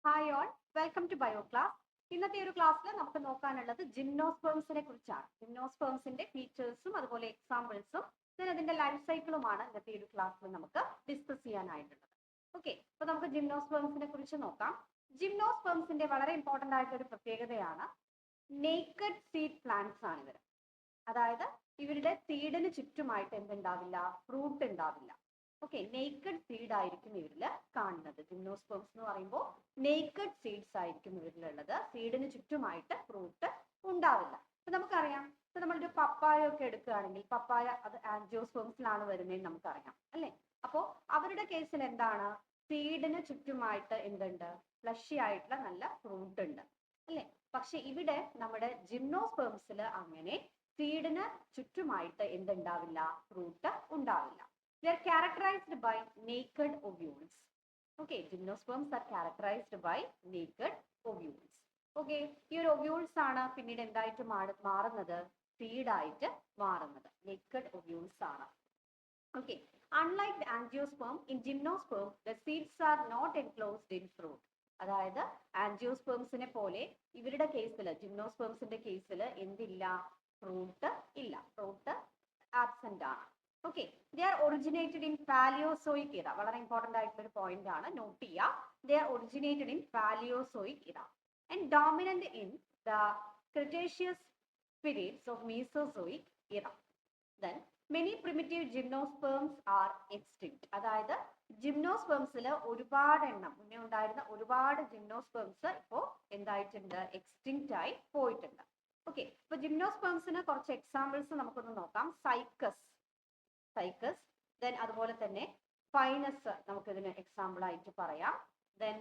Hi all, welcome to bio class. ഇന്നത്തെ ഒരു ക്ലാസ്സിൽ നമുക്ക് നോക്കാനുള്ളത് ജിംനോസ്പേംസിനെ കുറിച്ചാണ്. ജിംനോസ്പേംസിന്റെ ഫീച്ചേഴ്സും അതുപോലെ എക്സാമ്പിൾസും അതിന്റെ ലൈഫ് സൈക്കിളുമാണ് ഇന്നത്തെ ഒരു ക്ലാസ്സിൽ നമുക്ക് ഡിസ്കസ് ചെയ്യാനായിട്ടുള്ളത്. ഓക്കെ, അപ്പൊ നമുക്ക് ജിംനോസ്പേംസിനെ കുറിച്ച് നോക്കാം. ജിംനോസ്പേംസിന്റെ വളരെ ഇമ്പോർട്ടന്റ് ആയിട്ടുള്ള ഒരു പ്രത്യേകതയാണ് നേക്കഡ് സീഡ് പ്ലാന്റ്സ് ആണ് ഇവർ. അതായത് ഇവരുടെ സീഡിന് ചുറ്റുമായിട്ട് എന്തുണ്ടാവില്ല, ഫ്രൂട്ട് ഉണ്ടാവില്ല. ഓക്കെ, നേക്കഡ് സീഡ് ആയിരിക്കും ഇവരിൽ കാണുന്നത്. ജിംനോസ്പേംസ് എന്ന് പറയുമ്പോൾ നേക്കഡ് സീഡ്സ് ആയിരിക്കും ഇവരിലുള്ളത്. സീഡിന് ചുറ്റുമായിട്ട് ഫ്രൂട്ട് ഉണ്ടാവില്ല. അപ്പൊ നമുക്കറിയാം, ഇപ്പൊ നമ്മളൊരു പപ്പായ ഒക്കെ എടുക്കുകയാണെങ്കിൽ പപ്പായ അത് ആൻജിയോസ്പേംസിലാണ് വരുന്നതെന്ന് നമുക്കറിയാം അല്ലെ. അപ്പോ അവരുടെ കേസിൽ എന്താണ്, സീഡിന് ചുറ്റുമായിട്ട് എന്തുണ്ട്, ഫ്ലഷി ആയിട്ടുള്ള നല്ല ഫ്രൂട്ട് ഉണ്ട് അല്ലെ. പക്ഷെ ഇവിടെ നമ്മുടെ ജിംനോസ്പേംസിൽ അങ്ങനെ സീഡിന് ചുറ്റുമായിട്ട് എന്തുണ്ടാവില്ല, ഫ്രൂട്ട് ഉണ്ടാവില്ല. They are characterized by naked ovules. Okay, gymnosperms are characterized by naked ovules. Okay, ഈ ഒരു ovules ആണ് പിന്നീട് എന്തായിട്ട് മാറുന്നത്, സീഡ് ആയിട്ട് മാറുന്നത്. naked ovules ആണ്. Okay, unlike the angiosperm, in gymnosperm the seeds are not enclosed in fruit. അതായത് ആൻജിയോസ്പേംസിനെ പോലെ ഇവരുടെ കേസിൽ, ജിംനോസ്പേംസിന്റെ കേസിൽ എന്തില്ല, ഫ്രൂട്ട് ഇല്ല, ഫ്രൂട്ട് ആബ്സെന്റ് ആണ്. Okay, they are originated in Palaeozoic era. വളരെ ഇമ്പോർട്ടന്റ് ആയിട്ടുള്ള ഒരു പോയിന്റ് ആണ്, നോട്ട് ചെയ്യുക. They are originated in Palaeozoic era and dominant in the Cretaceous periods of Mesozoic era. Then many primitive gymnosperms are extinct. അതായത് ജിംനോസ്പേംസിൽ ഒരുപാട് എണ്ണം മുന്നേ ഉണ്ടായിരുന്ന ഒരുപാട് ജിംനോസ്പേംസ് ഇപ്പോ എന്തായിട്ടുണ്ട്, എക്സ്റ്റിങ്ക്റ്റ് ആയി പോയിട്ടുണ്ട്. ഓക്കെ, ഇപ്പൊ ജിംനോസ്പേംസിന് കുറച്ച് എക്സാമ്പിൾസ് നമുക്കൊന്ന് നോക്കാം. സൈക്കസ്, ദെൻ അതുപോലെ തന്നെ ഫൈനസ് നമുക്ക് ഇതിന് എക്സാമ്പിൾ ആയിട്ട് പറയാം. ദെൻ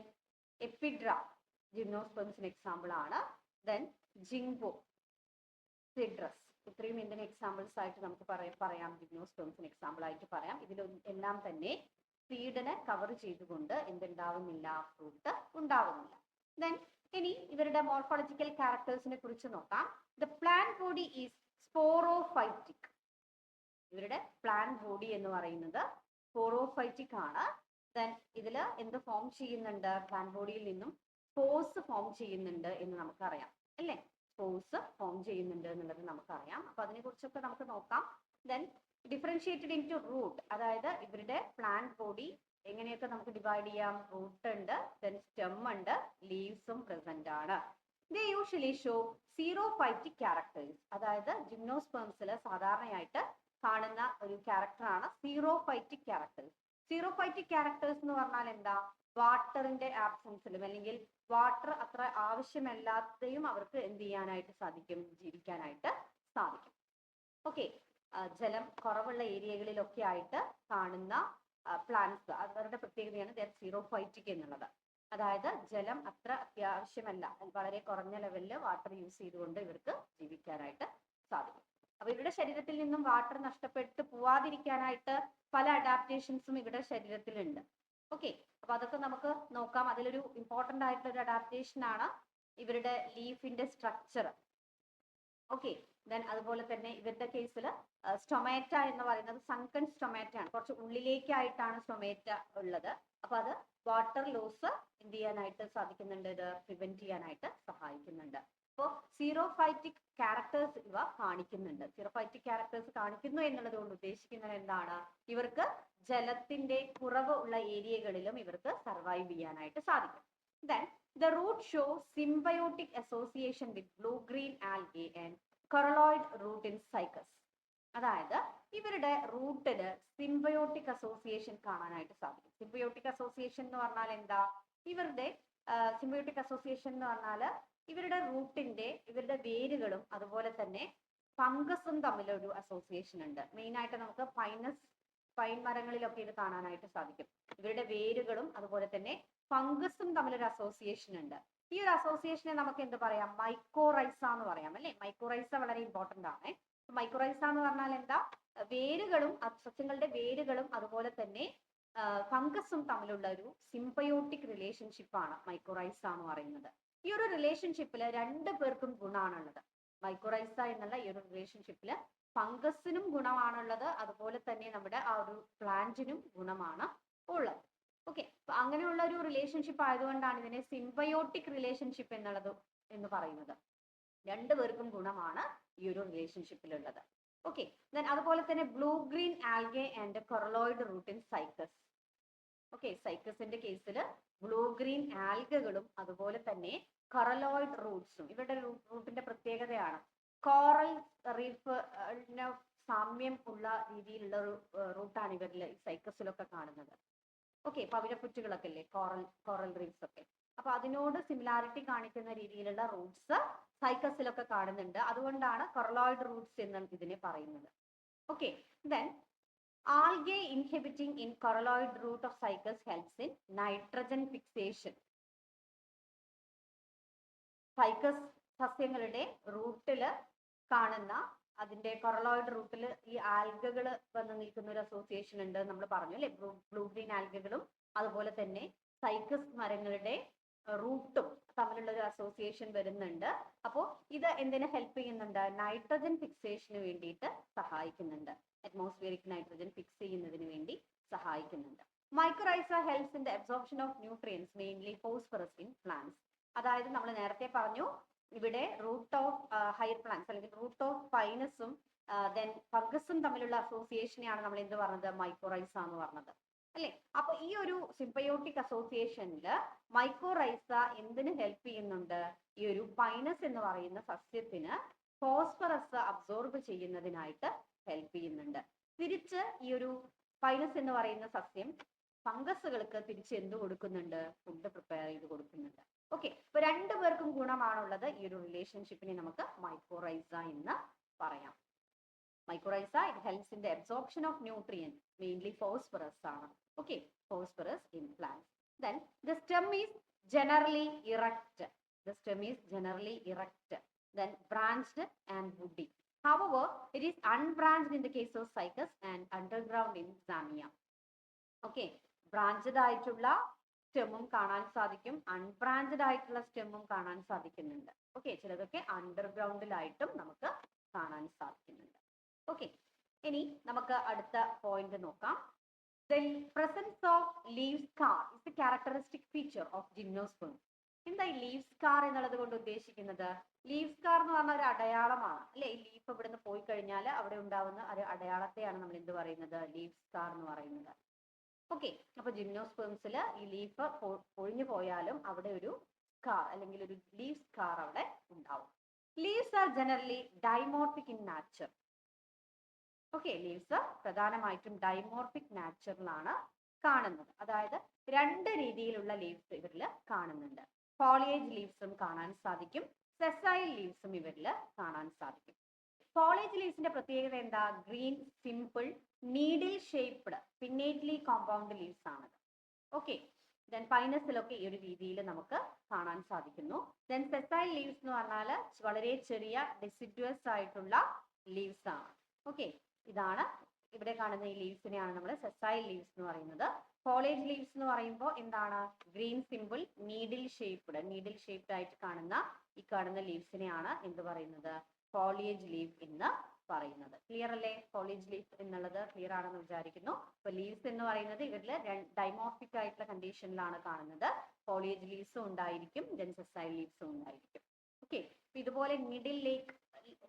എപ്പിഡ്ര ജിംനോസ്പേംസിന് എക്സാമ്പിൾ ആണ്. ദെൻ ജിംബോ, സിഡ്രസ്, ഇത്രയും ഇതിന് എക്സാമ്പിൾസ് ആയിട്ട് നമുക്ക് പറയാം. ജിംനോസ്പേംസിന് എക്സാമ്പിൾ ആയിട്ട് പറയാം. ഇതിലെല്ലാം തന്നെ സീഡിനെ കവർ ചെയ്തുകൊണ്ട് എന്തുണ്ടാവുന്നില്ല, ഫ്രൂട്ട് ഉണ്ടാവുന്നില്ല. ദെൻ ഇനി ഇവരുടെ മോർഫോളജിക്കൽ ക്യാരക്ടേഴ്സിനെ കുറിച്ച് നോക്കാം. The plant body is sporophytic. ഇവരുടെ പ്ലാന്റ് ബോഡി എന്ന് പറയുന്നത് സ്പോറോഫൈറ്റിക് ആണ്. ദെൻ ഇതിൽ എന്ത് ഫോം ചെയ്യുന്നുണ്ട്, പ്ലാന്റ് ബോഡിയിൽ നിന്നും സ്പോർസ് ഫോം ചെയ്യുന്നുണ്ട് എന്ന് നമുക്കറിയാം അല്ലേ. സ്പോർസ് ഫോം ചെയ്യുന്നുണ്ട് എന്നുള്ളത് നമുക്കറിയാം. അപ്പൊ അതിനെ കുറിച്ചൊക്കെ നമുക്ക് നോക്കാം. Then differentiated into root, അതായത് ഇവരുടെ പ്ലാന്റ് ബോഡി എങ്ങനെയൊക്കെ നമുക്ക് ഡിവൈഡ് ചെയ്യാം. റൂട്ട് ഉണ്ട്, ദെൻ സ്റ്റെം ഉണ്ട്, ലീവ്സും പ്രസന്റ് ആണ്. They usually show xerophytic characters. അതായത് ജിംനോസ്പേംസിൽ സാധാരണയായിട്ട് കാണുന്ന ഒരു ക്യാരക്ടറാണ് സീറോഫൈറ്റിക് ക്യാരക്ടേഴ്സ്. സീറോഫൈറ്റിക് ക്യാരക്ടേഴ്സ് എന്ന് പറഞ്ഞാൽ എന്താ, വാട്ടറിന്റെ ആബ്സെൻസിലും അല്ലെങ്കിൽ വാട്ടർ അത്ര ആവശ്യമില്ലാതെയും അവർക്ക് എന്ത് ചെയ്യാനായിട്ട് സാധിക്കും, ജീവിക്കാനായിട്ട് സാധിക്കും. ഓക്കെ, ജലം കുറവുള്ള ഏരിയകളിലൊക്കെ ആയിട്ട് കാണുന്ന പ്ലാന്റ്സ്, അവരുടെ പ്രത്യേകതയാണ് ദേ ആർ സീറോഫൈറ്റിക് എന്നുള്ളത്. അതായത് ജലം അത്ര അത്യാവശ്യമല്ല, വളരെ കുറഞ്ഞ ലെവലിൽ വാട്ടർ യൂസ് ചെയ്തുകൊണ്ട് ഇവർക്ക് ജീവിക്കാനായിട്ട് സാധിക്കും. അപ്പൊ ഇവരുടെ ശരീരത്തിൽ നിന്നും വാട്ടർ നഷ്ടപ്പെട്ടു പോവാതിരിക്കാനായിട്ട് പല അഡാപ്റ്റേഷൻസും ഇവരുടെ ശരീരത്തിലുണ്ട്. ഓക്കെ, അപ്പൊ അതൊക്കെ നമുക്ക് നോക്കാം. അതിലൊരു ഇമ്പോർട്ടന്റ് ആയിട്ടുള്ള ഒരു അഡാപ്റ്റേഷൻ ആണ് ഇവരുടെ ലീഫിന്റെ സ്ട്രക്ചർ. ഓക്കെ, ദെൻ അതുപോലെ തന്നെ ഇവരുടെ കേസിൽ സ്റ്റൊമാറ്റ എന്ന് പറയുന്നത് സങ്കൺ സ്റ്റൊമാറ്റ ആണ്. കുറച്ച് ഉള്ളിലേക്കായിട്ടാണ് സ്റ്റൊമാറ്റ ഉള്ളത്. അപ്പൊ അത് വാട്ടർ ലോസ് എന്ത് ചെയ്യാനായിട്ട് സാധിക്കുന്നുണ്ട്, ഇത് പ്രിവെന്റ് ചെയ്യാനായിട്ട് സഹായിക്കുന്നുണ്ട്. അപ്പോൾ സീറോഫൈറ്റിക് ക്യാരക്ടേഴ്സ് ഇവ കാണിക്കുന്നുണ്ട്. സീറോഫൈറ്റിക് ക്യാരക്ടേഴ്സ് കാണിക്കുന്നു എന്നുള്ളത് കൊണ്ട് ഉദ്ദേശിക്കുന്നത് എന്താണ്, ഇവർക്ക് ജലത്തിന്റെ കുറവ് ഉള്ള ഏരിയകളിലും ഇവർക്ക് സർവൈവ് ചെയ്യാനായിട്ട് സാധിക്കും. Then the root show symbiotic association with blue-green algae and coralloid root in cycas. അതായത് ഇവരുടെ റൂട്ടില് സിംബയോട്ടിക് അസോസിയേഷൻ കാണാനായിട്ട് സാധിക്കും. സിംബയോട്ടിക് അസോസിയേഷൻ എന്ന് പറഞ്ഞാൽ എന്താ, ഇവരുടെ സിംബയോട്ടിക് അസോസിയേഷൻ എന്ന് പറഞ്ഞാൽ ഇവരുടെ റൂട്ടിന്റെ, ഇവരുടെ വേരുകളും അതുപോലെ തന്നെ ഫംഗസും തമ്മിലൊരു അസോസിയേഷൻ ഉണ്ട്. മെയിൻ ആയിട്ട് നമുക്ക് പൈൻ മരങ്ങളിലൊക്കെ ഇത് കാണാനായിട്ട് സാധിക്കും. ഇവരുടെ വേരുകളും അതുപോലെ തന്നെ ഫംഗസും തമ്മിലൊരു അസോസിയേഷൻ ഉണ്ട്. ഈ ഒരു അസോസിയേഷനെ നമുക്ക് എന്ത് പറയാം, മൈക്കോറൈസ എന്ന് പറയാം അല്ലെ. മൈക്കോറൈസ വളരെ ഇമ്പോർട്ടന്റ് ആണ്. മൈക്കോറൈസ എന്ന് പറഞ്ഞാൽ എന്താ, വേരുകളും സസ്യങ്ങളുടെ വേരുകളും അതുപോലെ തന്നെ ഫംഗസും തമ്മിലുള്ള ഒരു സിംബയോട്ടിക് റിലേഷൻഷിപ്പ് ആണ് മൈക്കോറൈസ എന്ന് പറയുന്നത്. ഈ ഒരു റിലേഷൻഷിപ്പിൽ രണ്ടു പേർക്കും ഗുണമാണുള്ളത്. മൈക്കോറൈസ എന്നുള്ള ഈ ഒരു റിലേഷൻഷിപ്പിൽ ഫംഗസിനും ഗുണമാണുള്ളത്, അതുപോലെ തന്നെ നമ്മുടെ ആ ഒരു പ്ലാന്റിനും ഗുണമാണ് ഉള്ളത്. ഓക്കെ, അങ്ങനെയുള്ള ഒരു റിലേഷൻഷിപ്പ് ആയതുകൊണ്ടാണ് ഇതിനെ സിംബയോട്ടിക് റിലേഷൻഷിപ്പ് എന്ന് പറയുന്നത്. രണ്ടുപേർക്കും ഗുണമാണ് ഈ ഒരു റിലേഷൻഷിപ്പിലുള്ളത്. ഓക്കെ, ദെൻ അതുപോലെ തന്നെ blue green algae and coralloid root in Cycas. Okay, സൈക്കസിന്റെ കേസിൽ ബ്ലൂ ഗ്രീൻ ആൽഗകളും അതുപോലെ തന്നെ കൊറലോയിഡ് റൂട്ട്സും. ഇവരുടെ റൂട്ടിന്റെ പ്രത്യേകതയാണ് കോറൽ റീഫ് സാമ്യം ഉള്ള രീതിയിലുള്ള ഒരു റൂട്ടാണ് ഇവരിൽ സൈക്കസിലൊക്കെ കാണുന്നത്. ഓക്കെ, പവിഴപ്പുറ്റുകളൊക്കെ അല്ലേ കോറൽ റീഫ്സ് ഒക്കെ. അപ്പൊ അതിനോട് സിമിലാരിറ്റി കാണിക്കുന്ന രീതിയിലുള്ള റൂട്ട്സ് സൈക്കസിലൊക്കെ കാണുന്നുണ്ട്. അതുകൊണ്ടാണ് കൊറലോയിഡ് റൂട്ട്സ് എന്ന് ഇതിനെ പറയുന്നത്. Okay, then algae inhibiting in coralloid root of Cycas helps in nitrogen fixation. Cycas സസ്യങ്ങളുടെ റൂട്ടിൽ കാണുന്ന അതിന്റെ കൊറലോയിഡ് റൂട്ടിൽ ഈ ആൽഗകൾ വന്ന് നിൽക്കുന്ന ഒരു അസോസിയേഷൻ ഉണ്ട് നമ്മൾ പറഞ്ഞു അല്ലെ. ബ്ലൂ ഗ്രീൻ ആൽഗകളും അതുപോലെ തന്നെ സൈക്കസ് മരങ്ങളുടെ റൂട്ടും തമ്മിലുള്ള ഒരു അസോസിയേഷൻ വരുന്നുണ്ട്. അപ്പോൾ ഇത് എന്തിനു ഹെൽപ്പ് ചെയ്യുന്നുണ്ട്? നൈട്രജൻ ഫിക്സേഷന് വേണ്ടിയിട്ട് സഹായിക്കുന്നുണ്ട്. അറ്റ്മോസ്ഫിയറിക് നൈട്രജൻ ഫിക്സ് ചെയ്യുന്നതിന് വേണ്ടി സഹായിക്കുന്നുണ്ട്. Mycorrhiza helps in the absorption of nutrients mainly phosphorus in plants. അതായത് നമ്മൾ നേരത്തെ പറഞ്ഞു ഇവിടെ റൂട്ട് ഓഫ് ഹയർ പ്ലാന്റ്സ് അല്ലെങ്കിൽ റൂട്ട് ഓഫ് പൈനസും ദെൻ ഫംഗസും തമ്മിലുള്ള അസോസിയേഷനെയാണ് നമ്മൾ എന്ത് പറഞ്ഞത്? മൈക്കോറൈസ എന്ന് പറഞ്ഞത് അല്ലെ. അപ്പൊ ഈ ഒരു സിംബയോട്ടിക് അസോസിയേഷനിൽ മൈക്കോറൈസ എന്തിന് ഹെൽപ്പ് ചെയ്യുന്നുണ്ട്? ഈ ഒരു പൈനസ് എന്ന് പറയുന്ന സസ്യത്തിന് ഫോസ്ഫറസ് അബ്സോർബ് ചെയ്യുന്നതിനായിട്ട് ഹെൽപ്പ് ചെയ്യുന്നുണ്ട്. തിരിച്ച് ഈ ഒരു പൈനസ് എന്ന് പറയുന്ന സസ്യം ഫംഗസുകൾക്ക് തിരിച്ച് എന്ത് കൊടുക്കുന്നുണ്ട്? ഫുഡ് പ്രിപ്പയർ ചെയ്ത് കൊടുക്കുന്നുണ്ട്. ഓക്കെ, ഇപ്പൊ രണ്ടുപേർക്കും ഗുണമാണുള്ളത്. ഈ ഒരു റിലേഷൻഷിപ്പിനെ നമുക്ക് മൈക്കോറൈസ എന്ന് പറയാം. Mycorrhiza it helps in the absorption of nutrients mainly phosphorus ആണ്. Okay, phosphorus in plants. Then the stem is generally erect. The stem is generally erect, then branched and woody. However, it is unbranched in the case of cycas and underground in Zamia. Okay, branched ആയിട്ടുള്ള സ്റ്റെമ്മും കാണാൻ സാധിക്കും, അൺബ്രാഞ്ചഡ് ആയിട്ടുള്ള സ്റ്റെമ്മും കാണാൻ സാധിക്കുന്നുണ്ട്. Okay, ചിലതൊക്കെ അണ്ടർഗ്രൗണ്ടിലായിട്ടും നമുക്ക് കാണാൻ സാധിക്കുന്നുണ്ട്. ഓക്കെ, ഇനി നമുക്ക് അടുത്ത പോയിന്റ് നോക്കാം. The presence of leaf scar is a characteristic feature of gymnosperm. എന്താ ഈ ലീഫ് സ്കാർ എന്നുള്ളത് കൊണ്ട് ഉദ്ദേശിക്കുന്നത്? ലീഫ് സ്കാർ എന്ന് പറഞ്ഞ ഒരു അടയാളമാണ് അല്ലെ. ഈ ലീഫ് ഇവിടുന്ന് പോയി കഴിഞ്ഞാൽ അവിടെ ഉണ്ടാവുന്ന ഒരു അടയാളത്തെയാണ് നമ്മൾ എന്ത് പറയുന്നത്? ലീഫ് സ്കാർ എന്ന് പറയുന്നത്. ഓക്കെ, അപ്പൊ ജിംനോസ്പേംസിൽ ഈ ലീഫ് പൊഴിഞ്ഞു പോയാലും അവിടെ ഒരു സ്കാർ അല്ലെങ്കിൽ ഒരു ലീഫ് സ്കാർ അവിടെ ഉണ്ടാവും. Leaves are generally dimorphic in nature. Okay, leaves പ്രധാനമായിട്ടും ഡൈമോർഫിക് നാച്ചറിലാണ് കാണുന്നത്. അതായത് രണ്ട് രീതിയിലുള്ള ലീവ്സ് ഇവരിൽ കാണുന്നുണ്ട്. ഫോളിയേജ് ലീവ്സും കാണാൻ സാധിക്കും, സെസൈൽ ലീവ്സും ഇവരിൽ കാണാൻ സാധിക്കും. ഫോളിയേജ് ലീവ്സിന്റെ പ്രത്യേകത എന്താ? Green simple needle shaped pinnately compound leaves ആണ്. ഓക്കെ, ദെൻ പൈനസിലൊക്കെ ഈ ഒരു രീതിയിൽ നമുക്ക് കാണാൻ സാധിക്കുന്നു. ദെൻ സെസൈൽ ലീവ്സ് എന്ന് പറഞ്ഞാൽ വളരെ ചെറിയ ഡെസിഡ്വസ് ആയിട്ടുള്ള ലീവ്സ് ആണ്. ഓക്കെ, ഇതാണ് ഇവിടെ കാണുന്ന ഈ ലീവ്സിനെയാണ് നമ്മൾ സെസൈൽ ലീവ്സ് എന്ന് പറയുന്നത്. ഫോളിയേജ് ലീവ്സ് എന്ന് പറയുമ്പോൾ എന്താണ്? ഗ്രീൻ സിമ്പിൾ നീഡിൽ ഷേപ്ഡ് ആയിട്ട് കാണുന്ന ഈ കാണുന്ന ലീവ്സിനെയാണ് എന്ത് പറയുന്നത്? ഫോളിയേജ് ലീഫ് എന്ന് പറയുന്നത്. ക്ലിയർ അല്ലേ? ഫോളിയേജ് ലീഫ് എന്നുള്ളത് ക്ലിയർ ആണെന്ന് വിചാരിക്കുന്നു. അപ്പൊ ലീവ്സ് എന്ന് പറയുന്നത് ഇവരിൽ ഡൈമോർഫിക് ആയിട്ടുള്ള കണ്ടീഷനിലാണ് കാണുന്നത്. ഫോളിയേജ് ലീവ്സും ഉണ്ടായിരിക്കും, ദെൻ സെസൈൽ ലീവ്സും ഉണ്ടായിരിക്കും. ഓക്കെ, ഇതുപോലെ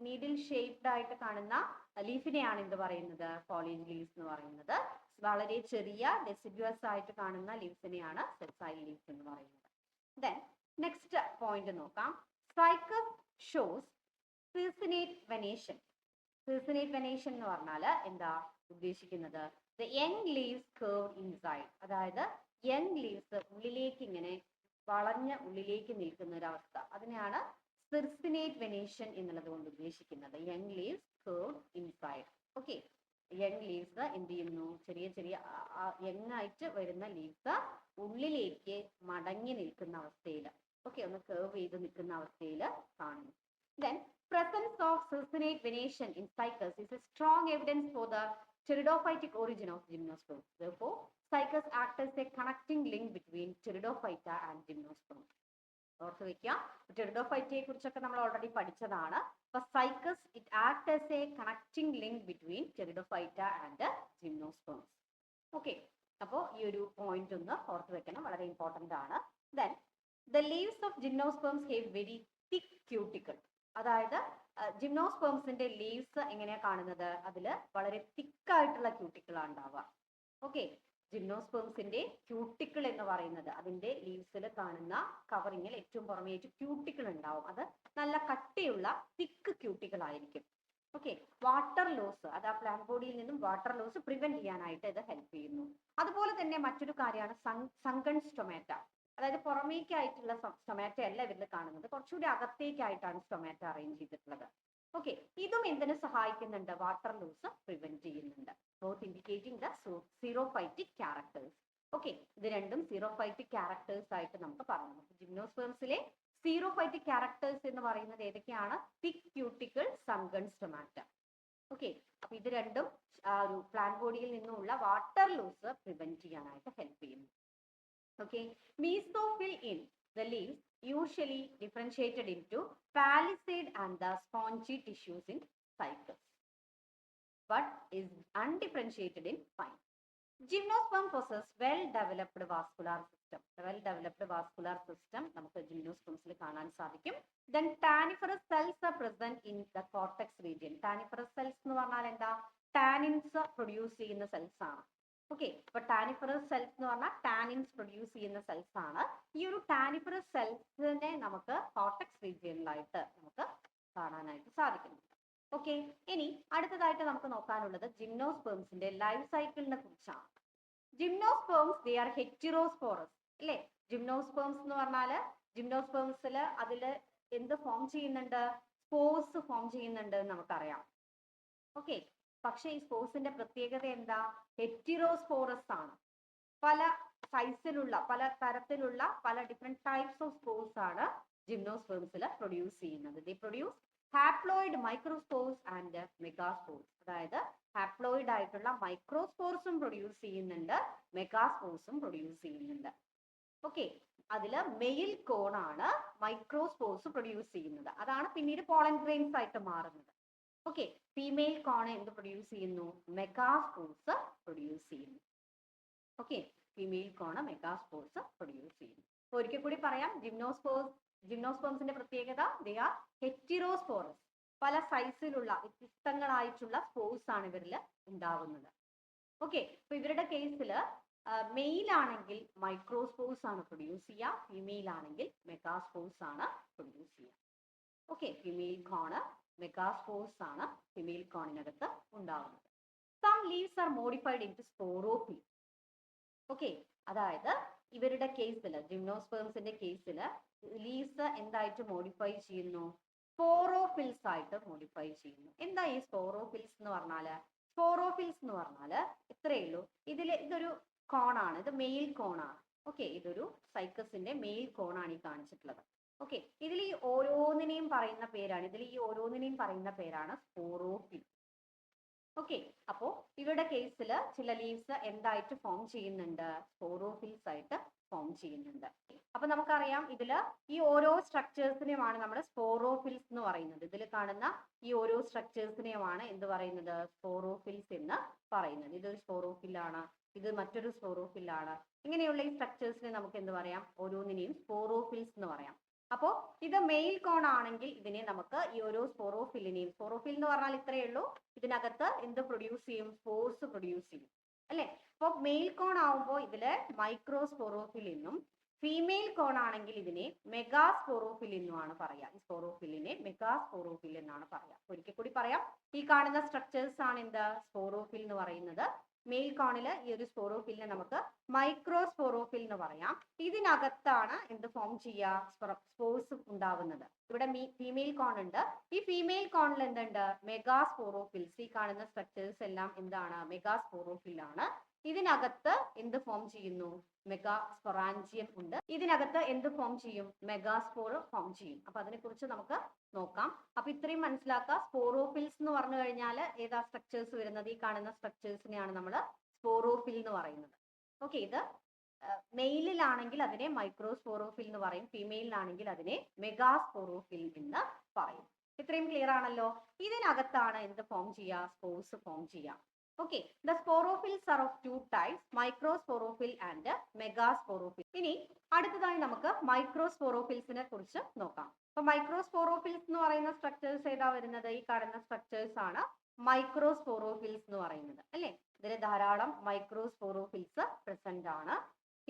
നീഡിൽ ഷേപ്ഡ് ആയിട്ട് കാണുന്ന ലീഫിനെയാണ് എന്ത് പറയുന്നത്? ഫോളിയേജ് ലീവ്സ് എന്ന് പറയുന്നത്. വളരെ ചെറിയ ഡെസിഡ്വസ് ആയിട്ട് കാണുന്ന ലീവ്സിനെയാണ് സെസൈൽ ലീവ്സ് എന്ന് പറയുന്നത്. ദെൻ നെക്സ്റ്റ് പോയിന്റ് നോക്കാം. Cycas shows circinate venation. Circinate venation എന്ന് പറഞ്ഞാൽ എന്താ ഉദ്ദേശിക്കുന്നത്? The young leaves curved inside. അതായത് യങ് ലീവ്സ് ഉള്ളിലേക്ക് ഇങ്ങനെ വളഞ്ഞ ഉള്ളിലേക്ക് നിൽക്കുന്ന ഒരു അവസ്ഥ, അതിനെയാണ് സിർസിനേറ്റ് വെനേഷൻ എന്നുള്ളത് കൊണ്ട് ഉദ്ദേശിക്കുന്നത്. Young leaves curved inside. Okay, young leaves എന്ത് ചെയ്യുന്നു? ചെറിയ ചെറിയ യങ് ആയിട്ട് വരുന്ന ലീവ്സ് ഉള്ളിലേക്ക് മടങ്ങി നിൽക്കുന്ന അവസ്ഥയിൽ, ഓക്കെ, ഒന്ന് കർവ് ചെയ്ത് നിൽക്കുന്ന അവസ്ഥയിൽ കാണുന്നു. Then presence of circinate venation in cycas is a strong evidence for the pteridophytic origin of gymnosperm. Therefore, cycas act as a connecting link between pteridophyta and gymnosperm. ഓർത്ത് വെക്കുക, ടെറിഡോഫൈറ്റയെ കുറിച്ചൊക്കെ നമ്മൾ ഓൾറെഡി പഠിച്ചതാണ്. അപ്പൊ Cycas it act as A connecting link between pteridophyta and gymnosperms. Okay, അപ്പോൾ ഈ ഒരു point ഒന്ന് ഓർത്ത് വെക്കണം, വളരെ ഇമ്പോർട്ടന്റ് ആണ്. Then the leaves of gymnosperms have very thick cuticle. അതായത് ജിംനോസ്പേംസിന്റെ ലീവ്സ് എങ്ങനെയാ കാണുന്നത്, അതിൽ വളരെ തിക്കായിട്ടുള്ള ക്യൂട്ടിക്കിളാണ് ഉണ്ടാവുക. ഓക്കെ, ജിംനോസ്പേംസിന്റെ ക്യൂട്ടിക്കിൾ എന്ന് പറയുന്നത് അതിന്റെ ലീവ്സിൽ കാണുന്ന കവറിങ്ങിൽ ഏറ്റവും പുറമേയായിട്ട് ക്യൂട്ടിക്കിൾ ഉണ്ടാവും. അത് നല്ല കട്ടിയുള്ള തിക്ക് ക്യൂട്ടിക്കിൾ ആയിരിക്കും. ഓക്കെ, വാട്ടർ ലോസ്, അത് ആ പ്ലാന്റ് ബോഡിയിൽ നിന്നും വാട്ടർ ലോസ് പ്രിവെന്റ് ചെയ്യാനായിട്ട് ഇത് ഹെൽപ്പ് ചെയ്യുന്നു. അതുപോലെ തന്നെ മറ്റൊരു കാര്യമാണ് സങ്കൺ സ്റ്റൊമാറ്റ. അതായത് പുറമേക്കായിട്ടുള്ള സ്റ്റൊമാറ്റ അല്ല ഇവരിൽ കാണുന്നത്, കുറച്ചുകൂടി അകത്തേക്കായിട്ടാണ് സ്റ്റൊമാറ്റ അറേഞ്ച് ചെയ്തിട്ടുള്ളത്. ഓക്കെ, ഇതും എന്തിനു സഹായിക്കുന്നുണ്ട്, വാട്ടർ ലോസ് പ്രിവെന്റ് ചെയ്യുന്നുണ്ട്. Both indicating the xerophytic characters. Okay, ഇത് രണ്ടും സീറോഫൈറ്റിക് ക്യാരക്ടേഴ്സ് ആയിട്ട് നമുക്ക് പറയാം. ജിംനോസ്പേംസിലെ സീറോഫൈറ്റിക് ക്യാരക്ടേഴ്സ് എന്ന് പറയുന്നത് ഏതൊക്കെയാണ്, തിക്ക് ക്യൂട്ടിക്കിൾ, സങ്കൺ സ്റ്റൊമാറ്റ. ഓക്കെ, അപ്പൊ ഇത് രണ്ടും ഒരു പ്ലാന്റ് ബോഡിയിൽ നിന്നുള്ള വാട്ടർ ലോസ് പ്രിവെന്റ് ചെയ്യാനായിട്ട് ഹെൽപ്പ് ചെയ്യുന്നു. Okay, mesophyll in the leaves usually differentiated into palisade and the spongy tissues in cycles, but is undifferentiated in pine. Gymnosperm possess well-developed vascular system. Well-developed vascular system നമുക്ക് ജിംനോസ്പേംസിൽ കാണാൻ സാധിക്കും. Then tanniferous cells are present in the cortex region. Tanniferous cells എന്ന് പറഞ്ഞാൽ എന്താ, tannins produce ചെയ്യുന്ന cells ആണ്. Okay, അപ്പൊ ടാനിഫറസ് cells എന്ന് പറഞ്ഞാൽ ടാനിൻസ് പ്രൊഡ്യൂസ് ചെയ്യുന്ന സെൽസ് ആണ്. ഈ ഒരു ടാനിഫറസ് സെൽസിനെ നമുക്ക് കോർട്ടെക്സ് റീജിയനിലായിട്ട് നമുക്ക് കാണാനായിട്ട് സാധിക്കുന്നു. ഓക്കെ, ഇനി അടുത്തതായിട്ട് നമുക്ക് നോക്കാനുള്ളത് ജിംനോസ്പേംസിന്റെ ലൈഫ് സൈക്കിളിനെ കുറിച്ചാണ്. ജിംനോസ്പേംസ് ദേ ആർ ഹെറ്ററോസ്പോറസ് അല്ലേ. ജിംനോസ്പേംസ് എന്ന് പറഞ്ഞാല് ജിംനോസ്പേംസിൽ അതിൽ എന്ത് ഫോം ചെയ്യുന്നുണ്ട്, സ്പോർസ് ഫോം ചെയ്യുന്നുണ്ട് എന്ന് നമുക്കറിയാം. ഓക്കെ, പക്ഷെ ഈ സ്പോർസിന്റെ പ്രത്യേകത എന്താ, ഹെറ്ററോസ്പോറസ് ആണ്. പല സൈസിലുള്ള, പല തരത്തിലുള്ള, പല ഡിഫറെന്റ് ടൈപ്സ് ഓഫ് സ്പോർസ് ആണ് ജിംനോസ്പേംസിൽ പ്രൊഡ്യൂസ് ചെയ്യുന്നത്. ദേ produce haploid microspores and megaspores. അതായത് ഹാപ്ലോയിഡ് ആയിട്ടുള്ള മൈക്രോസ്പോർസും പ്രൊഡ്യൂസ് ചെയ്യുന്നുണ്ട്, മെഗാസ്പോർസും പ്രൊഡ്യൂസ് ചെയ്യുന്നുണ്ട്. ഓക്കെ, അതിൽ മെയിൽ കോൺ ആണ് മൈക്രോസ്പോർസ് പ്രൊഡ്യൂസ് ചെയ്യുന്നത്. അതാണ് പിന്നീട് പോളൻ ഗ്രെയിൻസ് ആയിട്ട് മാറുന്നത്. ഓക്കെ, ഫീമെയിൽ കോൺ എന്ത് പ്രൊഡ്യൂസ് ചെയ്യുന്നു, മെഗാസ്പോർസ് പ്രൊഡ്യൂസ് ചെയ്യുന്നു. Okay, female cone megaspores produce ചെയ്യുന്നു. ഒരിക്കൽ കൂടി പറയാം, ജിംനോസ്പേംസിന്റെ പ്രത്യേകത ദേ ആർ ഹെറ്ററോസ്പോറസ്. പല സൈസിലുള്ള വ്യത്യസ്തങ്ങളായിട്ടുള്ള സ്പോർസ് ആണ് ഇവരിൽ ഉണ്ടാവുന്നത്. ഓക്കെ, അപ്പൊ ഇവരുടെ കേസിൽ മെയിൽ ആണെങ്കിൽ മൈക്രോസ്പോർസ് ആണ് പ്രൊഡ്യൂസ് ചെയ്യുക, ഫീമെയിൽ ആണെങ്കിൽ മെഗാസ്പോർസ് ആണ് പ്രൊഡ്യൂസ് ചെയ്യുക. ഓക്കെ, ഫീമെയിൽ കോൺ മെഗാസ്പോർസ് ആണ് ഫീമെയിൽ കോണിനകത്ത് ഉണ്ടാവുന്നത്. Some leaves are modified into sporophyll. Okay, അതായത് ഇവരുടെ കേസിൽ, ജിംനോസ്പേംസിന്റെ കേസിൽ ലീവ്സ് എന്തായിട്ട് മോഡിഫൈ ചെയ്യുന്നു, സ്പോറോഫിൽസ് ആയിട്ട് മോഡിഫൈ ചെയ്യുന്നു. എന്താ ഈ സ്പോറോഫിൽസ് എന്ന് പറഞ്ഞാല്, സ്പോറോഫിൽസ് എന്ന് പറഞ്ഞാല് ഇത്രയേ ഉള്ളൂ. ഇതൊരു കോണാണ്, ഇത് മെയിൽ കോണാണ്. ഓക്കെ, ഇതൊരു സൈക്കസിന്റെ മെയിൽ കോണാണ് ഈ കാണിച്ചിട്ടുള്ളത്. ഓക്കെ, ഇതിൽ ഈ ഓരോന്നിനെയും പറയുന്ന പേരാണ് സ്പോറോഫിൽ. ഓക്കെ, അപ്പോ ഇവരുടെ കേസിൽ ചില ലീവ്സ് എന്തായിട്ട് ഫോം ചെയ്യുന്നുണ്ട്, സ്പോറോഫിൽസ് ആയിട്ട് ഫോം ചെയ്യുന്നുണ്ട്. അപ്പൊ നമുക്കറിയാം ഇതില് ഈ ഓരോ സ്ട്രക്ചേഴ്സിനെയുമാണ് നമ്മൾ സ്പോറോഫിൽസ് എന്ന് പറയുന്നത്. ഇതിൽ കാണുന്ന ഈ ഓരോ സ്ട്രക്ചേഴ്സിനെയുമാണ് എന്ത് പറയുന്നത്, സ്പോറോഫിൽസ് എന്ന് പറയുന്നത്. ഇതൊരു സ്പോറോഫിലാണ്, ഇത് മറ്റൊരു സ്പോറോഫിലാണ്. ഇങ്ങനെയുള്ള ഈ സ്ട്രക്ചേഴ്സിനെ നമുക്ക് എന്ത് പറയാം, ഓരോന്നിനെയും സ്പോറോഫിൽസ് എന്ന് പറയാം. അപ്പോ ഇത് മെയിൽ കോൺ ആണെങ്കിൽ ഇതിനെ നമുക്ക് ഈ ഓരോ സ്പോറോഫിലിനെയും, സ്പോറോഫിൽ എന്ന് പറഞ്ഞാൽ ഇത്രയേ ഉള്ളൂ, ഇതിനകത്ത് എന്ത് പ്രൊഡ്യൂസ് ചെയ്യും, സ്പോർസ് പ്രൊഡ്യൂസ് ചെയ്യും അല്ലെ. അപ്പൊ മെയിൽ കോൺ ആവുമ്പോൾ ഇതില് മൈക്രോസ്പോറോഫിൽ എന്നും, ഫീമെയിൽ കോൺ ആണെങ്കിൽ ഇതിനെ മെഗാസ്പോറോഫിൽ എന്നുമാണ് പറയാ. ഈ സ്പോറോഫിലിനെ മെഗാസ്പോറോഫിൽ എന്നാണ് പറയാ. ഒരിക്കൽ കൂടി പറയാം, ഈ കാണുന്ന സ്ട്രക്ചേഴ്സ് ആണ് എന്ത്, സ്പോറോഫിൽ എന്ന് പറയുന്നത്. മെയിൽ കോണില് ഈ ഒരു സ്പോറോഫിലിനെ നമുക്ക് മൈക്രോസ്പോറോഫിൽ എന്ന് പറയാം. ഇതിനകത്താണ് എന്ത് ഫോം ചെയ്യുക, സ്പോർസ് ഉണ്ടാവുന്നത്. ഇവിടെ ഫീമെയിൽ കോൺ ഉണ്ട്, ഈ ഫീമെയിൽ കോണിൽ എന്തുണ്ട്, മെഗാസ്പോറോഫിൽസ്. ഈ കാണുന്ന സ്ട്രക്ചേഴ്സ് എല്ലാം എന്താണ്, മെഗാസ്പോറോഫിൽ ആണ്. ഇതിനകത്ത് എന്ത് ഫോം ചെയ്യുന്നു, മെഗാസ്പൊറാഞ്ചിയം ഉണ്ട്. ഇതിനകത്ത് എന്ത് ഫോം ചെയ്യും, മെഗാസ്പോർ ഫോം ചെയ്യും. അപ്പൊ അതിനെ കുറിച്ച് നമുക്ക് നോക്കാം. അപ്പൊ ഇത്രയും മനസ്സിലാക്കുക. സ്പോറോഫിൽസ് എന്ന് പറഞ്ഞു കഴിഞ്ഞാൽ ഏതാ സ്ട്രക്ചേഴ്സ് വരുന്നത്, ഈ കാണുന്ന സ്ട്രക്ചേഴ്സിനെയാണ് നമ്മൾ സ്പോറോഫിൽ എന്ന് പറയുന്നത്. ഓക്കെ, ഇത് മെയിലിലാണെങ്കിൽ അതിനെ മൈക്രോസ്പോറോഫിൽ എന്ന് പറയും, ഫീമെയിലാണെങ്കിൽ അതിനെ മെഗാസ്പോറോഫിൽ എന്ന് പറയും. ഇത്രയും ക്ലിയർ ആണല്ലോ. ഇതിനകത്താണ് എന്ത് ഫോം ചെയ്യുക, സ്പോർസ് ഫോം ചെയ്യുക. Okay, the sporophylls are of two types, microsporophyll and megasporophyll. ഇനി അടുത്തതായി നമുക്ക് മൈക്രോസ്പോറോഫിൽസിനെ കുറിച്ച് നോക്കാം. അപ്പൊ മൈക്രോസ്പോറോഫിൽസ് എന്ന് പറയുന്ന സ്ട്രക്ചേഴ്സ് ഏതാ വരുന്നത്? ഈ കാണുന്ന സ്ട്രക്ചേഴ്സ് ആണ് മൈക്രോസ്പോറോഫിൽസ് എന്ന് പറയുന്നത് അല്ലെ. ഇതിൽ ധാരാളം മൈക്രോസ്പോറോഫിൽസ് പ്രസന്റ് ആണ്.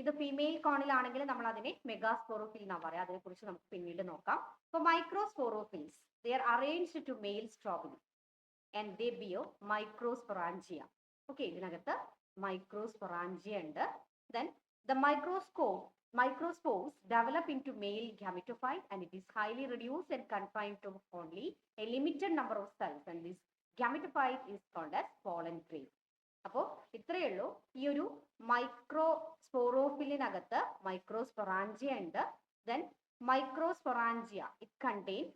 ഇത് ഫീമെയിൽ കോണിലാണെങ്കിൽ നമ്മൾ അതിനെ മെഗാസ്പോറോഫിൽ എന്നാ പറയാം. അതിനെ കുറിച്ച് നമുക്ക് പിന്നീട് നോക്കാം. അപ്പൊ microsporophylls they are arranged to male strobili and they bear microsporangia. Okay, ഇതിനകത്ത് microsporangia ഉണ്ട്. Then the microspores develop into male gametophyte and it is highly reduced and confined to only a limited number of cells, and this gametophyte is called as pollen grain. അപ്പോൾ ഇത്രയേ ഉള്ളൂ. ഈ ഒരു മൈക്രോസ്പോറോഫിലിനകത്ത് microsporangia ഉണ്ട്. Then microsporangia it contain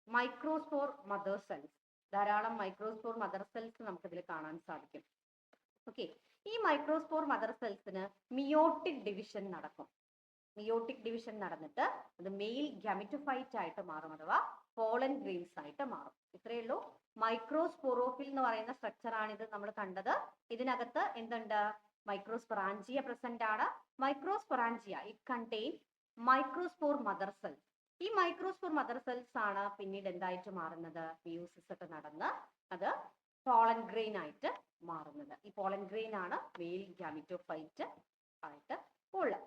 microspore mother cells. ധാരാളം microspore mother cells നമുക്ക് ഇതിൽ കാണാൻ സാധിക്കും. ഓക്കെ, ഈ മൈക്രോസ്പോർ മദർ സെൽസിന് മിയോട്ടിക് ഡിവിഷൻ നടക്കും. മിയോട്ടിക് ഡിവിഷൻ നടന്നിട്ട് അത് മെയിൽ ഗാമിറ്റോഫൈറ്റ് ആയിട്ട് മാറും, അഥവാ പോളൻ ഗ്രെയിൻസ് ആയിട്ട് മാറും. ഇത്രയേ ഉള്ളൂ. മൈക്രോസ്പോറോഫിൽ എന്ന് പറയുന്ന സ്ട്രക്ചർ ആണ് ഇത് നമ്മൾ കണ്ടത്. ഇതിനകത്ത് എന്തുണ്ട്? മൈക്രോസ്പൊറാഞ്ചിയ പ്രസന്റ് ആണ്. Microsporangia it contain microspore mother cells. ഈ മൈക്രോസ്പോർ മദർ സെൽസ് ആണ് പിന്നീട് എന്തായിട്ട് മാറുന്നത്? മിയോസിസ് ഒക്കെ നടന്ന് അത് പോളൻ ഗ്രെയിൻ ആയിട്ട് മാറുന്നത്. ഈ പോളൻ ഗ്രെയിൻ ആണ് മെയിൽ ഗാമിറ്റോഫൈറ്റ് ആയിട്ട് ഉള്ളത്.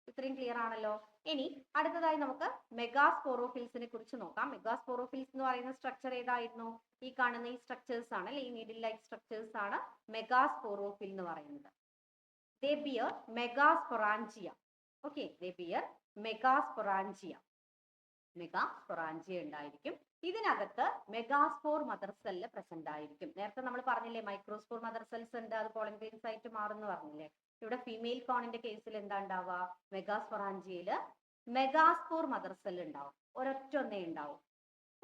ഇത്രയും ക്ലിയർ ആണല്ലോ. ഇനി അടുത്തതായി നമുക്ക് മെഗാസ്പോറോഫിൽസിനെ കുറിച്ച് നോക്കാം. മെഗാസ്പോറോഫിൽസ് എന്ന് പറയുന്ന സ്ട്രക്ചർ ഏതായിരുന്നു? ഈ കാണുന്ന ഈ സ്ട്രക്ചേഴ്സ് ആണ് അല്ലെ, ഈ നീഡിൽ ലൈക്ക് സ്ട്രക്ചേഴ്സ് ആണ് മെഗാസ്പോറോഫിൽ എന്ന് പറയുന്നത്. ദേ ബിയർ മെഗാസ്പൊറാഞ്ചിയ. ഓക്കെ, ദേ ബിയർ മെഗാസ്പൊറാഞ്ചിയ. മെഗാസ്പൊറാഞ്ചിയ ഉണ്ടായിരിക്കും. ഇതിനകത്ത് മെഗാസ്പോർ മദർ സെല്ല് പ്രസന്റ് ആയിരിക്കും. നേരത്തെ നമ്മൾ പറഞ്ഞില്ലേ മൈക്രോസ്പോർ മദർ സെൽസ് ഉണ്ട്, അത് പോളൻ ഗ്രെയിൻസ് ആയിട്ട് മാറുന്നു പറഞ്ഞില്ലേ. ഇവിടെ ഫീമെയിൽ കോണിന്റെ കേസിൽ എന്താ ഉണ്ടാവുക? മെഗാസ്പൊറാഞ്ചിയയില് മെഗാസ്പോർ മദർ സെല്ല് ഉണ്ടാവും, ഒരൊറ്റ ഒന്നേ ഉണ്ടാവും.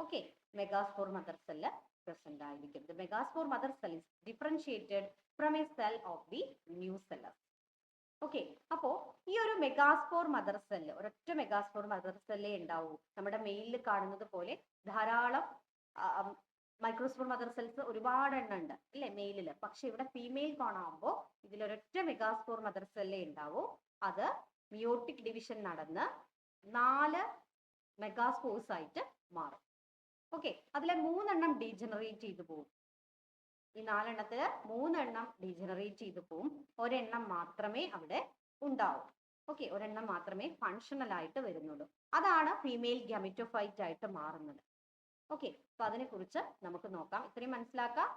Okay, megaspore mother cell present ആയിരിക്കും. The megaspore mother cell is differentiated from a cell of the nucellus. Okay, അപ്പോ ഈ ഒരു മെഗാസ്പോർ മദർ സെല്ല്, ഒരൊറ്റ മെഗാസ്പോർ മദർ സെല്ലേ ഉണ്ടാവൂ. നമ്മുടെ മെയിലിൽ കാണുന്നത് പോലെ ധാരാളം മൈക്രോസ്പോർ മദർ സെൽസ് ഒരുപാട് എണ്ണം ഉണ്ട് അല്ലെ മെയിലില്. പക്ഷെ ഇവിടെ ഫീമെയിൽ കോണാകുമ്പോൾ ഇതിലൊരൊറ്റ മെഗാസ്പോർ മദർ സെല്ലേ ഉണ്ടാവൂ. അത് മിയോട്ടിക് ഡിവിഷൻ നടന്ന് 4 മെഗാസ്പോർസ് ആയിട്ട് മാറും. ഓക്കെ, അതിലെ 3 എണ്ണം ഡീജനറേറ്റ് ചെയ്തു പോകും. ഈ 4 എണ്ണത്തില് 3 എണ്ണം ഡീജനറേറ്റ് ചെയ്തു പോകും. ഒരെണ്ണം മാത്രമേ അവിടെ ഉണ്ടാവൂ. ഓക്കെ, ഒരെണ്ണം മാത്രമേ ഫങ്ഷണൽ ആയിട്ട് വരുന്നുള്ളൂ. അതാണ് ഫീമെയിൽ ഗാമിറ്റോഫൈറ്റ് ആയിട്ട് മാറുന്നത്. ഓക്കെ, അപ്പൊ അതിനെ കുറിച്ച് നമുക്ക് നോക്കാം. ഇത്രയും മനസ്സിലാക്കാം.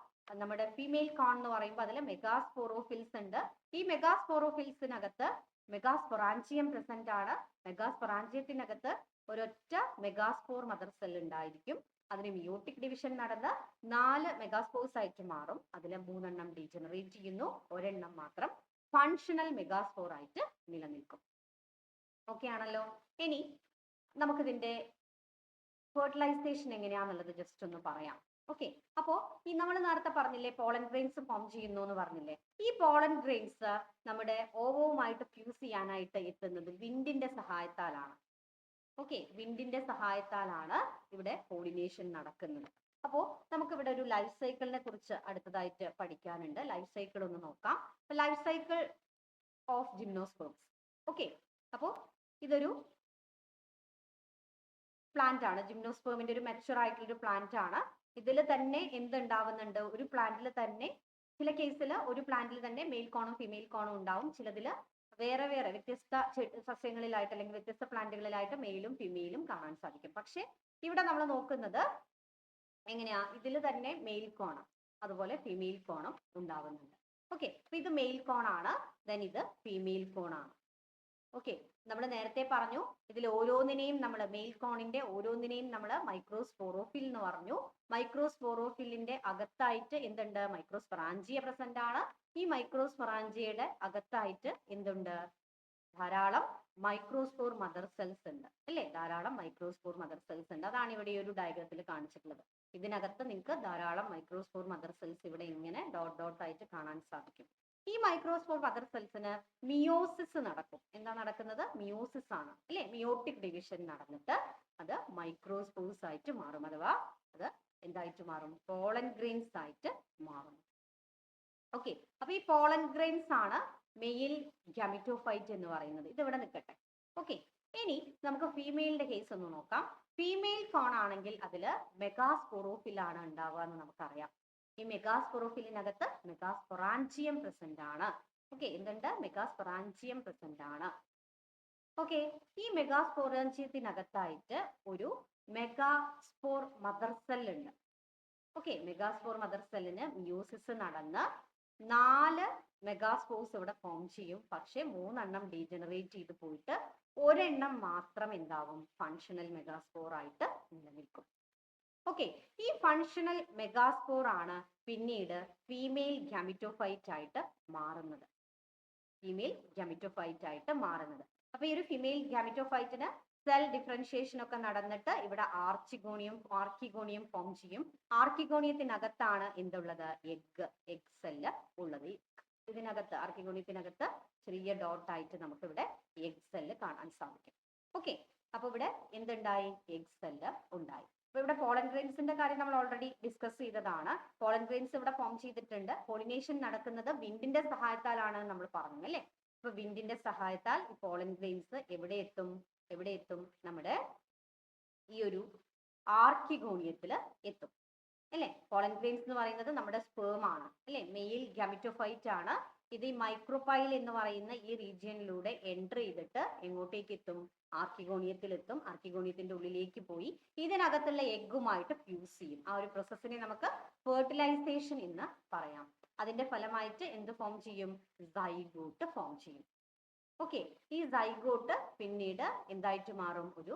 നമ്മുടെ ഫീമെയിൽ കോൺ എന്ന് പറയുമ്പോൾ അതിൽ മെഗാസ്പോറോഫിൽസ് ഉണ്ട്. ഈ മെഗാസ്പോറോഫിൽസിനകത്ത് മെഗാസ്പൊറാഞ്ചിയം പ്രസന്റ് ആണ്. മെഗാസ്പൊറാഞ്ചിയത്തിനകത്ത് ഒരൊറ്റ മെഗാസ്പോർ മദർ സെൽ ഉണ്ടായിരിക്കും. അതിന് മിയോട്ടിക് ഡിവിഷൻ നടന്ന് 4 മെഗാസ്പോർസ് ആയിട്ട് മാറും. അതിൽ 3 എണ്ണം ഡീജനറേറ്റ് ചെയ്യുന്നു, ഒരെണ്ണം മാത്രം ഫങ്ഷണൽ മെഗാസ്പോർ ആയിട്ട് നിലനിൽക്കും. ഓക്കെ ആണല്ലോ. ഇനി നമുക്കിതിന്റെ ഫെർട്ടിലൈസേഷൻ എങ്ങനെയാന്നുള്ളത് ജസ്റ്റ് ഒന്ന് പറയാം. ഓക്കെ, അപ്പോ ഈ നമ്മൾ നേരത്തെ പറഞ്ഞില്ലേ പോളൻ ഗ്രെയിൻസ് ഫോം ചെയ്യുന്നു എന്ന് പറഞ്ഞില്ലേ. ഈ പോളൻ ഗ്രെയിൻസ് നമ്മുടെ ഓവവുമായിട്ട് ഫ്യൂസ് ചെയ്യാനായിട്ട് എത്തുന്നത് വിൻഡിന്റെ സഹായത്താലാണ്. ഓക്കെ, വിൻഡിന്റെ സഹായത്താലാണ് ഇവിടെ പോളിനേഷൻ നടക്കുന്നത്. അപ്പോ നമുക്ക് ഇവിടെ ഒരു ലൈഫ് സൈക്കിളിനെ കുറിച്ച് അടുത്തതായിട്ട് പഠിക്കാനുണ്ട്. ലൈഫ് സൈക്കിൾ ഒന്ന് നോക്കാം. Life cycle of gymnosperms. Okay, അപ്പോ ഇതൊരു പ്ലാന്റ് ആണ്. ജിംനോസ്പേമിന്റെ ഒരു മെച്ചുവർ ആയിട്ടുള്ള ഒരു പ്ലാന്റ് ആണ്. ഇതിൽ തന്നെ എന്തുണ്ടാവുന്നുണ്ട്? ഒരു പ്ലാന്റിൽ തന്നെ ചില കേസിൽ ഒരു പ്ലാന്റിൽ തന്നെ മെയിൽ കോണും ഫീമെയിൽ കോണും ഉണ്ടാവും. ചിലതിൽ വേറെ വേറെ വ്യത്യസ്ത സസ്യങ്ങളിലായിട്ട് അല്ലെങ്കിൽ വ്യത്യസ്ത പ്ലാന്റുകളിലായിട്ട് മെയിലും ഫീമെയിലും കാണാൻ സാധിക്കും. പക്ഷെ ഇവിടെ നമ്മൾ നോക്കുന്നത് എങ്ങനെയാ? ഇതിൽ തന്നെ മെയിൽ കോണം അതുപോലെ ഫീമെയിൽ കോണം ഉണ്ടാവുന്നുണ്ട്. ഓക്കെ, അപ്പൊ ഇത് മെയിൽ കോണാണ്, ദെൻ ഇത് ഫീമെയിൽ കോണാണ്. ഓക്കെ, നമ്മൾ നേരത്തെ പറഞ്ഞു ഇതിൽ ഓരോന്നിനെയും നമ്മൾ മെയിൽ കോണിന്റെ ഓരോന്നിനെയും നമ്മൾ മൈക്രോസ്പോറോഫിൽ എന്ന് പറഞ്ഞു. മൈക്രോസ്പോറോഫിലിന്റെ അകത്തായിട്ട് എന്തുണ്ട്? മൈക്രോസ്പൊറാഞ്ചിയ പ്രസന്റ് ആണ്. ഈ മൈക്രോസ്പൊറാഞ്ചിയയുടെ അകത്തായിട്ട് എന്തുണ്ട്? ധാരാളം മൈക്രോസ്പോർ മദർ സെൽസ് ഉണ്ട് അല്ലെ, ധാരാളം മൈക്രോസ്പോർ മദർ സെൽസ് ഉണ്ട്. അതാണ് ഇവിടെ ഈ ഒരു ഡയഗ്രത്തിൽ കാണിച്ചിട്ടുള്ളത്. ഇതിനകത്ത് നിങ്ങൾക്ക് ധാരാളം മൈക്രോസ്പോർ മദർ സെൽസ് ഇവിടെ ഇങ്ങനെ ഡോട്ട് ഡോട്ട് ആയിട്ട് കാണാൻ സാധിക്കും. ഈ മൈക്രോസ്പോർ മദർ സെൽസിന് മിയോസിസ് നടക്കും. എന്താ നടക്കുന്നത്? മിയോസിസ് ആണ് അല്ലെ. മിയോട്ടിക് ഡിവിഷൻ നടന്നിട്ട് അത് മൈക്രോസ്പോർസ് ആയിട്ട് മാറും, അഥവാ അത് എന്തായിട്ട് മാറും? പോളൻ ഗ്രെയിൻസ് ആയിട്ട് മാറും. ഓക്കെ, അപ്പൊ ഈ പോളൻ ഗ്രെയിൻസ് ആണ് മെയിൽ ഗാമിറ്റോഫൈറ്റ് എന്ന് പറയുന്നത്. ഇത് ഇവിടെ നിൽക്കട്ടെ. ഓക്കെ, ഇനി നമുക്ക് ഫീമെയിലിന്റെ കേസ് ഒന്ന് നോക്കാം. ഫീമെയിൽ കോൺ ആണെങ്കിൽ അതിൽ മെഗാസ്പോറോഫിൽ ആണ് ഉണ്ടാവുക എന്ന് നമുക്കറിയാം. ഈ മെഗാസ്പോറോഫിലിനകത്ത് മെഗാസ്പൊറാഞ്ചിയം പ്രസന്റ് ആണ്. ഓക്കെ, എന്തുണ്ട്? മെഗാസ്പൊറാഞ്ചിയം പ്രസന്റ് ആണ്. ഓക്കെ, ഈ മെഗാസ്പോറാഞ്ചിയത്തിനകത്തായിട്ട് ഒരു മെഗാസ്പോർ മദർ സെൽ ഉണ്ട്. ഓക്കെ, മെഗാസ്പോർ മദർ സെല്ലിന് മ്യൂസിസ് നടന്ന് 4 മെഗാസ്പോർസ് ഇവിടെ ഫോം ചെയ്യും. പക്ഷെ 3 ഡീജനറേറ്റ് ചെയ്ത് പോയിട്ട് ഒരെണ്ണം മാത്രം എന്താവും? ഫങ്ഷണൽ മെഗാസ്പോർ ആയിട്ട് നിലനിൽക്കും. ഓക്കെ, ഈ ഫങ്ഷണൽ മെഗാസ്പോർ ആണ് പിന്നീട് ഫീമെയിൽ ഗാമിറ്റോഫൈറ്റ് ആയിട്ട് മാറുന്നത്. അപ്പൊ ഈ ഒരു ഫീമെയിൽ ഗാമിറ്റോഫൈറ്റിന് സെൽ ഡിഫറൻഷിയേഷൻ ഒക്കെ നടന്നിട്ട് ഇവിടെ ആർക്കിഗോണിയം ഫോം ചെയ്യും. ആർക്കിഗോണിയത്തിനകത്താണ് എന്തുള്ളത്? എഗ് സെല്ല് ഉള്ളത്. ഇതിനകത്ത് ആർക്കിഗോണിയത്തിനകത്ത് ചെറിയ ഡോട്ട് ആയിട്ട് നമുക്ക് ഇവിടെ എഗ് സെല്ല് കാണാൻ സാധിക്കും. ഓക്കെ, അപ്പൊ ഇവിടെ എന്തുണ്ടായി? എഗ് സെല്ല് ഉണ്ടായി. അപ്പൊ ഇവിടെ പോളൻ ഗ്രെയിൻസിന്റെ കാര്യം നമ്മൾ ഓൾറെഡി ഡിസ്കസ് ചെയ്തതാണ്. പോളൻ ഗ്രെയിൻസ് ഇവിടെ ഫോം ചെയ്തിട്ടുണ്ട്. പോളിനേഷൻ നടക്കുന്നത് വിൻഡിന്റെ സഹായത്താലാണ് നമ്മൾ പറഞ്ഞു അല്ലെ. അപ്പൊ വിൻഡിന്റെ സഹായത്താൽ ഈ പോളൻ ഗ്രെയിൻസ് എവിടെ എത്തും? നമ്മുടെ ഈ ഒരു ആർക്കിഗോണിയത്തിൽ എത്തും അല്ലെ. പോളൻ ഗ്രെയിൻസ് എന്ന് പറയുന്നത് നമ്മുടെ സ്പേം ആണ് അല്ലെ, മെയിൽ ഗാമിറ്റോഫൈറ്റ് ആണ്. ഇത് ഈ മൈക്രോപൈൽ എന്ന് പറയുന്ന ഈ റീജിയനിലൂടെ എൻറ്റർ ചെയ്തിട്ട് എങ്ങോട്ടേക്ക് എത്തും? ആർക്കിഗോണിയത്തിൽ എത്തും. ആർക്കിഗോണിയത്തിന്റെ ഉള്ളിലേക്ക് പോയി ഇതിനകത്തുള്ള എഗ്ഗുമായിട്ട് ഫ്യൂസ് ചെയ്യും. ആ ഒരു പ്രോസസ്സിനെ നമുക്ക് ഫെർട്ടിലൈസേഷൻ എന്ന് പറയാം. അതിന്റെ ഫലമായിട്ട് എന്ത് ഫോം ചെയ്യും? സൈഗോട്ട് ഫോം ചെയ്യും. ഓക്കെ, ഈ സൈഗോട്ട് പിന്നീട് എന്തായിട്ട് മാറും? ഒരു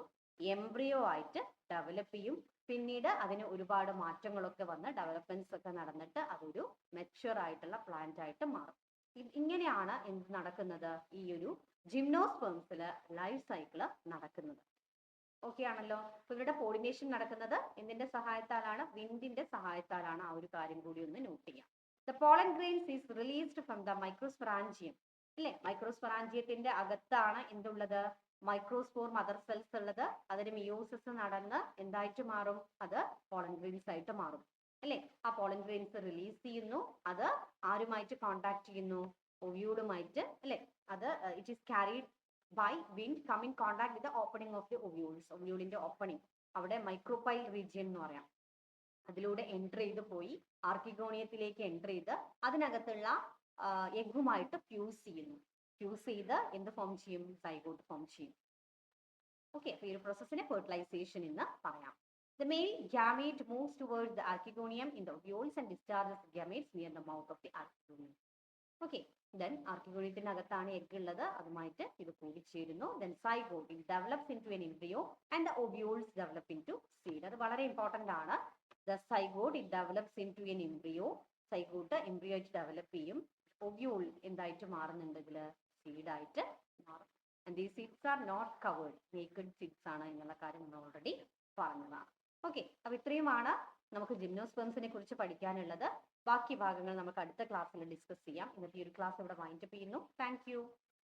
എംബ്രിയോ ആയിട്ട് ഡെവലപ്പ് ചെയ്യും. പിന്നീട് അതിന് ഒരുപാട് മാറ്റങ്ങളൊക്കെ വന്ന് ഡെവലപ്മെന്റ്സ് ഒക്കെ നടന്നിട്ട് അതൊരു മെച്യൂർ ആയിട്ടുള്ള പ്ലാന്റ് ആയിട്ട് മാറും. ഇങ്ങനെയാണ് എന്ത് നടക്കുന്നത്? ഈ ഒരു ജിംനോസ്പെർമ്സില് ലൈഫ് സൈക്കിള് നടക്കുന്നത്. ഓക്കെ ആണല്ലോ. അപ്പൊ ഇവിടെ പോളിനേഷൻ നടക്കുന്നത് എന്തിന്റെ സഹായത്താലാണ്? വിൻഡിന്റെ സഹായത്താലാണ്. ആ ഒരു കാര്യം കൂടി ഒന്ന് നോട്ട് ചെയ്യാം. The pollen grains is released from the microsporangium. അല്ലെ, മൈക്രോസ്പൊറാഞ്ചിയത്തിന്റെ അകത്താണ് എന്തുള്ളത്? മൈക്രോസ്പോർ മദർ സെൽസ് ഉള്ളത്. അതിന് മിയോസിസ് നടന്ന് എന്തായിട്ട് മാറും? അത് പോളൻ ഗ്രെയിൻസ് ആയിട്ട് മാറും അല്ലെ. ആ പോളൻ ഗ്രെയിൻസ് റിലീസ് ചെയ്യുന്നു. അത് ആരുമായിട്ട് കോണ്ടാക്ട് ചെയ്യുന്നു? ഒവ്യൂളുമായിട്ട് അല്ലെ. അത് it is carried by wind come in contact with the opening of the ovules. ഒവ്യൂളിന്റെ ഓപ്പണിംഗ് അവിടെ മൈക്രോപൈൽ റീജിയൻ എന്ന് പറയാം. അതിലൂടെ എൻറ്റർ ചെയ്ത് പോയി ആർക്കിഗോണിയത്തിലേക്ക് എൻറ്റർ ചെയ്ത് അതിനകത്തുള്ള എഗ്ഗുമായിട്ട് ഫ്യൂസ് ചെയ്ത് എന്ത് ഫോം ചെയ്യും? സൈഗോട്ട് ഫോം ചെയ്യും. ഓക്കെ, അപ്പൊ ഈ ഒരു പ്രോസസ്സിനെ ഫെർട്ടിലൈസേഷൻ എന്ന് പറയാം. The male gamete moves towards the archegonium in the ovules and discharges the gametes near the mouth of the archegonium. Okay, then archegoniumത്തിനകത്താണ് എഗ് ഉള്ളത്. അതുമായിട്ട് ഇത് കൂടിച്ചേരുന്നു. Then zygote it develops into an embryo and the ovules develop into seed. അത് വളരെ important ആണ്. The zygote it develops into an embryo. Zygote embryo ആയിട്ട് develop ചെയ്യും. Ovule എന്തായിട്ട് മാറുന്നുണ്ട്? ഇതില് സീഡ് ആയിട്ട് മാറും. And these seeds are not covered. Naked seeds ആണ് എന്നുള്ള കാര്യം നമ്മൾ ഓൾറെഡി പറഞ്ഞതാണ്. ഓക്കെ, അപ്പൊ ഇത്രയുമാണ് നമുക്ക് ജിംനോസ്പെർമ്സിനെ കുറിച്ച് പഠിക്കാനുള്ളത്. ബാക്കി ഭാഗങ്ങൾ നമുക്ക് അടുത്ത ക്ലാസ്സിൽ ഡിസ്കസ് ചെയ്യാം. ഇന്നത്തെ ഈ ഒരു ക്ലാസ് ഇവിടെ വൈൻഡപ്പ് ചെയ്യുന്നു. Thank you.